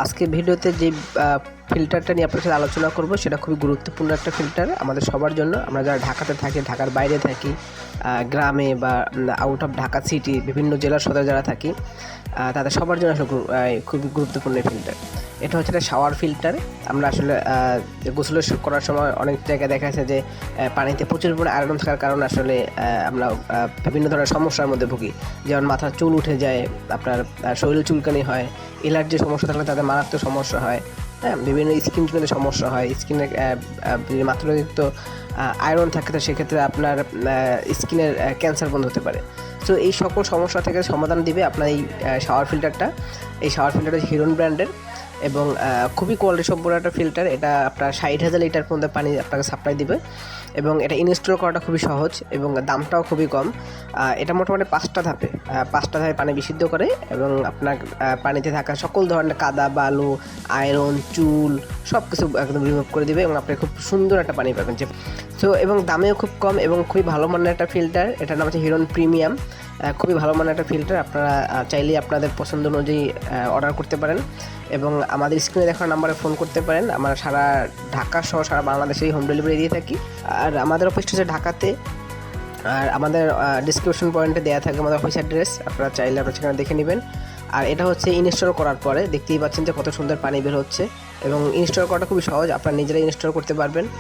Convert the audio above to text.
আজকে ভিডিওতে যে ফিল্টারটা নিয়ে আপনার সাথে আলোচনা করব সেটা খুবই গুরুত্বপূর্ণ একটা ফিল্টার আমাদের সবার জন্য। আমরা যারা ঢাকাতে থাকি, ঢাকার বাইরে থাকি, গ্রামে বা আউট অফ ঢাকা সিটি বিভিন্ন জেলার সদরে যারা থাকি, তাদের সবার জন্য আসলে খুবই গুরুত্বপূর্ণ ফিল্টার। এটা হচ্ছে একটা শাওয়ার ফিল্টার। আমরা আসলে গোসল করার সময় অনেক জায়গায় দেখা যাচ্ছে যে পানিতে প্রচুর পরিমাণে আয়রন থাকার কারণে আসলে আমরা বিভিন্ন ধরনের সমস্যার মধ্যে ভুগি। যেমন মাথার চুল উঠে যায়, আপনার শরীরে চুলকানি হয়, এলার্জির সমস্যা থাকলে তাদের মারাত্মক সমস্যা হয়। হ্যাঁ, বিভিন্ন স্কিন টোনের সমস্যা হয়। স্কিনে মাত্রাতিরিক্ত আয়রন থাকে, তো সেক্ষেত্রে আপনার স্কিনের ক্যান্সার বন্ধ হতে পারে। তো এই সকল সমস্যা থেকে সমাধান দিবে আপনার এই শাওয়ার ফিল্টারটা। এই শাওয়ার ফিল্টারটা হিরন ব্র্যান্ডের এবং খুবই কোয়ালিটি সম্পূর্ণ একটা ফিল্টার। এটা আপনার 60,000 লিটার পর্যন্ত পানি আপনাকে সাপ্লাই দিবে এবং এটা ইনস্টল করাটা খুবই সহজ এবং দামটাও খুবই কম। এটা মোটামুটি 5টা ধাপে পানি বিশুদ্ধ করে এবং আপনার পানিতে থাকা সকল ধরনের কাদা, বালু, আয়রন, চুল সব কিছু একদম রিমুভ করে দিবে এবং আপনি খুব সুন্দর একটা পানি পাবেন। তো এবং দামেও খুব কম এবং খুবই ভালো মানের একটা ফিল্টার। এটার নাম হচ্ছে হিরন প্রিমিয়াম। খুবই ভালো মানের একটা ফিল্টার। আপনারা চাইলেই আপনাদের পছন্দ অনুযায়ী অর্ডার করতে পারেন এবং আমাদের স্ক্রিনে দেখার নাম্বারে ফোন করতে পারেন। আমরা সারা ঢাকা সহ সারা বাংলাদেশেই হোম ডেলিভারি দিয়ে থাকি। আর আমাদের অফিসটা হচ্ছে ঢাকাতে। আর আমাদের ডিসক্রিপশন পয়েন্টে দেওয়া থাকে আমাদের অফিস অ্যাড্রেস, আপনারা চাইলে আপনারা সেখানে দেখে নেবেন। আর এটা হচ্ছে ইনস্টল করার পরে দেখতেই পাচ্ছেন যে কত সুন্দর পানি বের হচ্ছে এবং ইনস্টল করাটা খুবই সহজ, আপনারা নিজেরাই ইনস্টল করতে পারবেন।